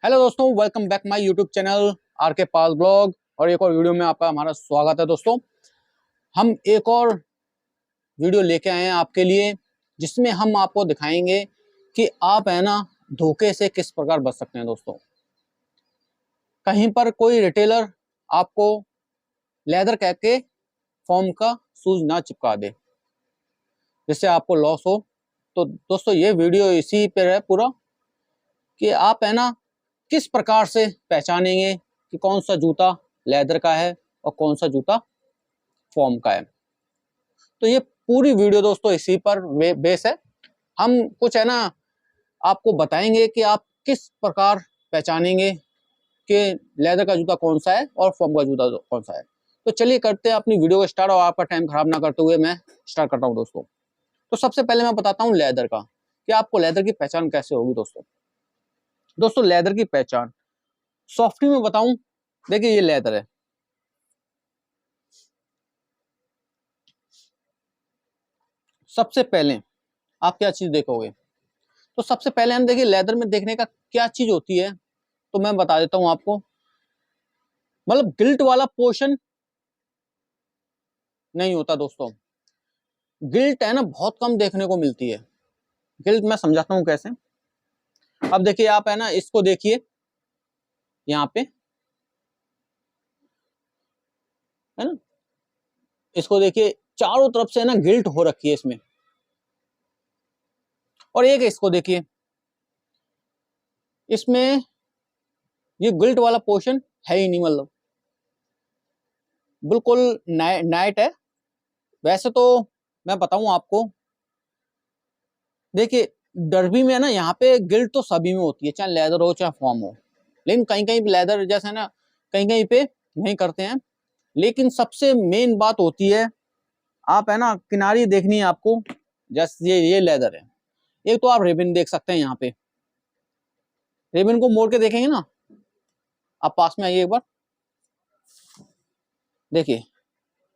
Hello दोस्तों, welcome back my YouTube channel are के पाल blog. और एक और वीडियो में आपका हमारा स्वागत है। दोस्तों, हम एक और वीडियो लेके आए हैं आपके लिए, जिसमें हम आपको दिखाएंगे कि आप है ना धोखे से किस प्रकार बच सकते हैं। दोस्तों, कहीं पर कोई रिटेलर आपको लेदर कह के फॉर्म का शूज ना चिपका दे जिससे आपको लॉस हो। तो दोस्तों, ये वीडियो इसी पर है पूरा कि आप है ना किस प्रकार से पहचानेंगे कि कौन सा जूता लेदर का है और कौन सा जूता फॉर्म का है। तो ये पूरी वीडियो दोस्तों इसी पर बेस है। हम कुछ है ना आपको बताएंगे कि आप किस प्रकार पहचानेंगे कि लेदर का जूता कौन सा है और फॉर्म का जूता कौन सा है। तो चलिए करते हैं अपनी वीडियो को स्टार्ट, और आपका टाइम खराब ना करते हुए मैं स्टार्ट करता हूँ। दोस्तों, तो सबसे पहले मैं बताता हूँ लेदर का कि आपको लेदर की पहचान कैसे होगी। दोस्तों लेदर की पहचान सॉफ्टी में बताऊं, देखिए ये लेदर है। सबसे पहले आप क्या चीज देखोगे, तो सबसे पहले हम देखिए लेदर में देखने का क्या चीज होती है, तो मैं बता देता हूं आपको। मतलब गिल्ट वाला पोर्शन नहीं होता दोस्तों। गिल्ट है ना बहुत कम देखने को मिलती है। गिल्ट मैं समझाता हूं कैसे। अब देखिए आप है ना इसको देखिए, यहाँ पे है ना, इसको देखिए चारों तरफ से है ना गिल्ट हो रखी है इसमें। और एक इसको देखिए, इसमें ये गिल्ट वाला पोर्शन है ही नहीं, मतलब बिल्कुल नाइट है। वैसे तो मैं बताऊं आपको, देखिए डर्बी में है ना यहाँ पे गिल्ट तो सभी में होती है, चाहे लेदर हो चाहे फॉर्म हो। लेकिन कहीं कहीं लेदर जैसे है ना कहीं कहीं पे नहीं करते हैं। लेकिन सबसे मेन बात होती है, आप है ना किनारी देखनी है आपको। जैसे ये लेदर है, एक तो आप रिबन देख सकते हैं यहाँ पे। रिबन को मोड़ के देखेंगे ना, आप पास में आइए एक बार, देखिए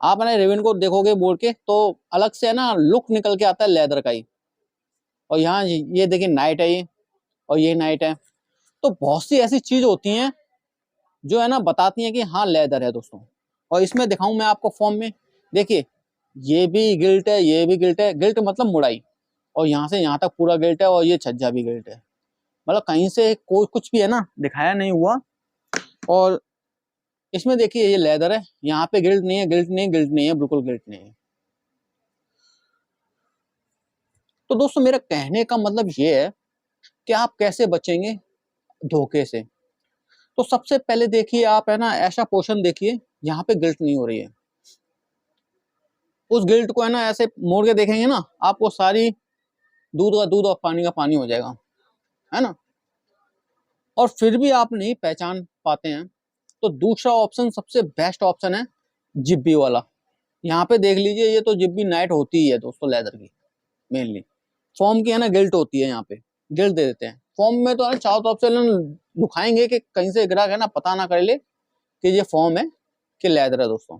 आप है ना रिबन को देखोगे मोड़ के तो अलग से है ना लुक निकल के आता है लेदर का ही। और यहाँ ये देखिए नाइट है ये, और ये नाइट है। तो बहुत सी ऐसी चीज होती हैं जो है ना बताती हैं कि हाँ लेदर है दोस्तों। और इसमें दिखाऊं मैं आपको फॉर्म में, देखिए ये भी गिल्ट है, ये भी गिल्ट है। गिल्ट मतलब मुड़ाई, और यहाँ से यहाँ तक पूरा गिल्ट है, और ये छज्जा भी गिल्ट है। मतलब कहीं से कोई कुछ भी है ना दिखाया नहीं हुआ। और इसमें देखिए ये लेदर है, यहाँ पे गिल्ट नहीं है, गिल्ट नहीं है, गिल्ट नहीं है, बिल्कुल गिल्ट नहीं है। तो दोस्तों मेरा कहने का मतलब ये है कि आप कैसे बचेंगे धोखे से। तो सबसे पहले देखिए आप है ना ऐसा पोर्शन देखिए, यहाँ पे गिल्ट नहीं हो रही है। उस गिल्ट को है ना ऐसे मोड़ के देखेंगे ना, आपको सारी दूध का दूध और पानी का पानी हो जाएगा, है ना। और फिर भी आप नहीं पहचान पाते हैं, तो दूसरा ऑप्शन सबसे बेस्ट ऑप्शन है, जिब्बी वाला। यहाँ पे देख लीजिए, ये तो जिब्बी नाइट होती ही है दोस्तों लेदर की मेनली। फॉर्म की है ना गिल्ट होती है, यहाँ पे गिल्ट दे देते हैं। फॉर्म में तो है ना चारों तरफ से दुखाएंगे कि कहीं से ग्राहक है ना पता ना कर ले कि ये फॉर्म है कि लेदर है दोस्तों।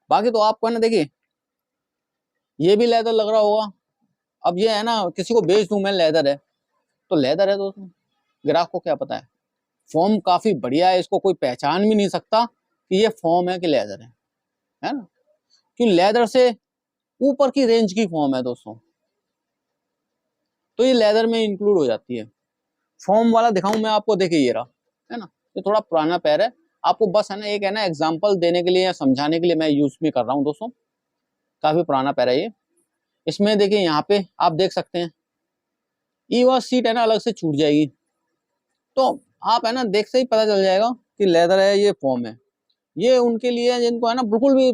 बाकी तो आपको है ना देखिए ये भी लेदर लग रहा होगा। अब ये है ना किसी को बेच दूं मैं लेदर है तो लेदर है दोस्तों, ग्राहक को क्या पता है। फॉर्म काफी बढ़िया है, इसको कोई पहचान भी नहीं सकता कि ये फॉर्म है कि लेदर है ना। क्यों, लेदर से ऊपर की रेंज की फॉर्म है दोस्तों, तो ये लेदर में इंक्लूड हो जाती है। फॉर्म वाला दिखाऊं मैं आपको, देखिए ये रहा, है ना, ये थोड़ा पुराना पैर है। आपको बस है ना एक है ना एग्जाम्पल देने के लिए या समझाने के लिए मैं यूज भी कर रहा हूँ दोस्तों। काफी पुराना पैर है ये। इसमें देखिए यहाँ पे आप देख सकते हैं ईवा सीट है ना अलग से छूट जाएगी। तो आप है ना देख से ही पता चल जाएगा कि लेदर है ये फॉर्म है। ये उनके लिए है जिनको है ना बिल्कुल भी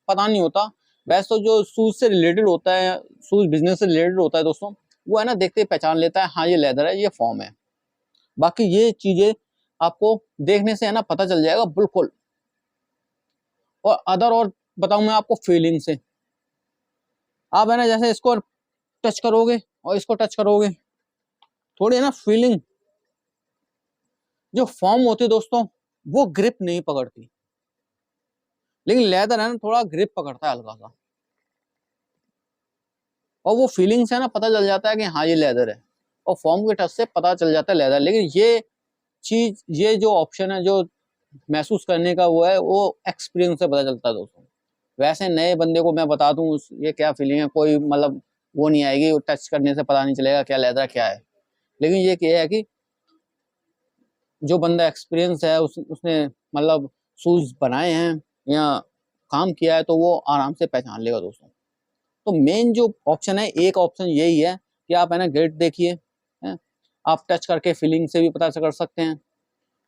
पता नहीं होता। वैसे तो जो शूज से रिलेटेड होता है, शूज बिजनेस से रिलेटेड होता है दोस्तों, वो है ना देखते ही पहचान लेता है हाँ ये लेदर है, ये फॉर्म है। बाकी ये चीजें आपको देखने से है ना पता चल जाएगा बिल्कुल। और अदर और बताऊं मैं आपको फीलिंग से, आप है ना जैसे इसको टच करोगे और इसको टच करोगे, थोड़ी है ना फीलिंग जो फॉर्म होती है दोस्तों वो ग्रिप नहीं पकड़ती। लेकिन लेदर है ना थोड़ा ग्रिप पकड़ता है हल्का सा, और वो फीलिंग से ना पता चल जाता है कि हाँ ये लेदर है। और फॉर्म के टच से पता चल जाता है लेदर। लेकिन ये चीज, ये जो ऑप्शन है जो महसूस करने का वो है, वो एक्सपीरियंस से पता चलता है दोस्तों। वैसे नए बंदे को मैं बता दूं ये क्या फीलिंग है, कोई मतलब वो नहीं आएगी, टच करने से पता नहीं चलेगा क्या लेदर क्या है। लेकिन ये क्या है कि जो बंदा एक्सपीरियंस है उसने मतलब शूज बनाए हैं या काम किया है, तो वो आराम से पहचान लेगा दोस्तों। तो मेन जो ऑप्शन है, एक ऑप्शन यही है कि आप है ना ग्रिड देखिए, आप टच करके फीलिंग से भी पता कर सकते हैं।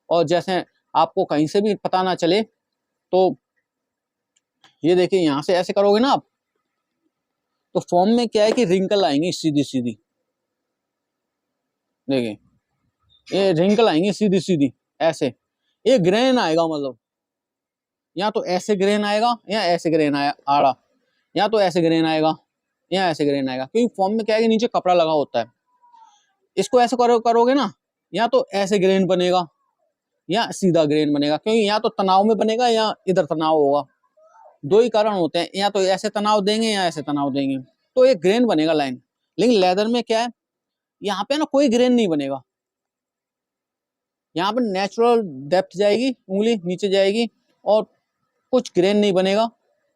और जैसे आपको कहीं से भी पता ना चले तो ये देखिए, यहाँ से ऐसे करोगे ना आप, तो फॉर्म में क्या है कि रिंकल आएंगी सीधी सीधी, देखिए ये रिंकल आएंगी सीधी सीधी ऐसे, ये ग्रेन आएगा, मतलब या तो ऐसे ग्रेन आएगा या ऐसे ग्रेन आ रहा, या तो ऐसे ग्रेन आएगा या ऐसे ग्रेन आएगा, क्योंकि फॉर्म में क्या है कि नीचे कपड़ा लगा होता है। इसको ऐसे करोगे ना, या तो ऐसे ग्रेन बनेगा या सीधा ग्रेन बनेगा, क्योंकि या तो तनाव में बनेगा या इधर तनाव होगा। दो ही कारण होते हैं, या तो ऐसे तनाव देंगे या ऐसे तनाव देंगे, तो एक ग्रेन बनेगा लाइन। लेकिन लेदर में क्या है, यहाँ पे ना कोई ग्रेन नहीं बनेगा, यहाँ पे नेचुरल डेप्थ जाएगी, उंगली नीचे जाएगी और कुछ ग्रेन नहीं बनेगा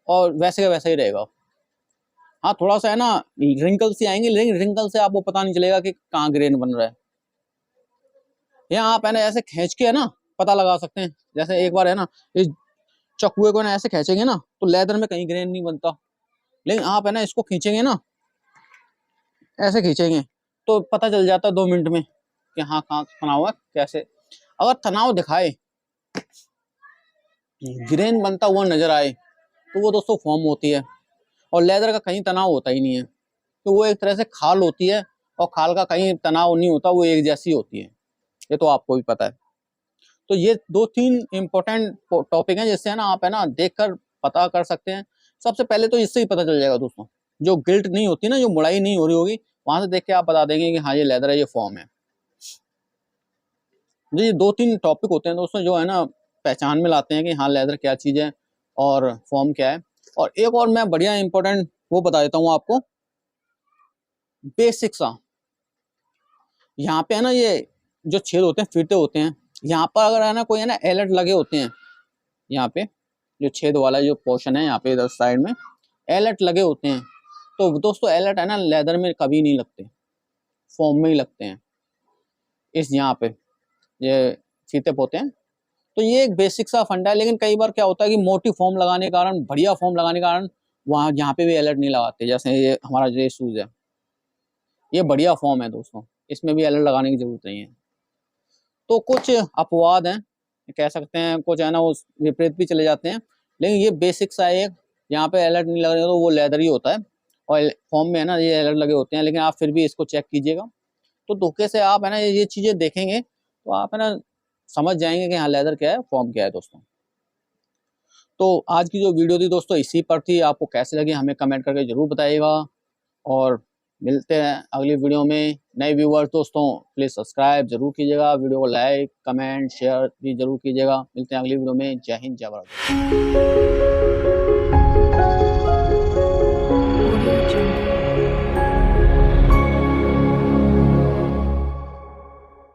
और वैसे का वैसा ही रहेगा। हाँ थोड़ा सा है ना रिंकल से आएंगे, लेकिन रिंकल से आपको पता नहीं चलेगा कि कहाँ ग्रेन बन रहा है। यहाँ आप है ना ऐसे खींच के है ना पता लगा सकते हैं। जैसे एक बार है ना इस चकुए को ना ऐसे खींचेंगे ना तो लेदर में कहीं ग्रेन नहीं बनता, लेकिन आप है ना इसको खींचेंगे ना, ऐसे खींचेंगे तो पता चल जाता है 2 मिनट में कि हाँ कहाँ तनाव है कैसे। अगर तनाव दिखाए, ग्रेन बनता हुआ नजर आए, तो वो दोस्तों फॉर्म होती है। और लेदर का कहीं तनाव होता ही नहीं है, तो वो एक तरह से खाल होती है, और खाल का कहीं तनाव नहीं होता, वो एक जैसी होती है, ये तो आपको भी पता है। तो ये 2-3 इंपॉर्टेंट टॉपिक हैं जिससे है ना आप है ना देखकर पता कर सकते हैं। सबसे पहले तो इससे ही पता चल जाएगा दोस्तों, जो गिल्ट नहीं होती ना, जो मुड़ाई नहीं हो रही होगी, वहां से देख के आप बता देंगे कि हाँ ये लेदर है, ये फॉर्म है। जी 2-3 टॉपिक होते हैं दोस्तों जो है ना पहचान में लाते हैं कि हाँ लेदर क्या चीज है और फॉर्म क्या है। और एक और मैं बढ़िया इंपॉर्टेंट वो बता देता हूँ आपको, बेसिक सा। यहाँ पे है ना ये जो छेद होते हैं फीते होते हैं, यहाँ पर अगर है ना कोई है ना एलर्ट लगे होते हैं, यहाँ पे जो छेद वाला जो पोर्शन है यहाँ पे इधर साइड में एलर्ट लगे होते हैं, तो दोस्तों एलर्ट है ना लेदर में कभी नहीं लगते, फॉर्म में ही लगते हैं। इस यहाँ पे ये फीते होते हैं, तो ये एक बेसिक सा फंडा है। लेकिन कई बार क्या होता है कि मोटी फॉर्म लगाने के कारण, बढ़िया फॉर्म लगाने के कारण वहाँ यहाँ पे भी अलर्ट नहीं लगाते। जैसे ये हमारा जो शूज है, ये बढ़िया फॉर्म है दोस्तों, इसमें भी अलर्ट लगाने की जरूरत नहीं है। तो कुछ अपवाद हैं, कह सकते हैं, कुछ है ना उस विपरीत भी चले जाते हैं, लेकिन ये बेसिक सा एक, यहाँ पे अलर्ट नहीं लग रहा तो वो लेदर ही होता है, और फॉर्म में है ना ये अलर्ट लगे होते हैं। लेकिन आप फिर भी इसको चेक कीजिएगा, तो धोखे से आप है ना ये चीजें देखेंगे तो आप है ना समझ जाएंगे कि हाँ लेदर क्या है, फॉर्म क्या है दोस्तों। तो आज की जो वीडियो थी दोस्तों इसी पर थी, आपको कैसे लगी हमें कमेंट करके जरूर बताइएगा। और मिलते हैं अगली वीडियो में। नए व्यूअर्स दोस्तों प्लीज सब्सक्राइब जरूर कीजिएगा, वीडियो को लाइक कमेंट शेयर भी जरूर कीजिएगा। मिलते हैं अगली वीडियो में। जय हिंद जय भारत।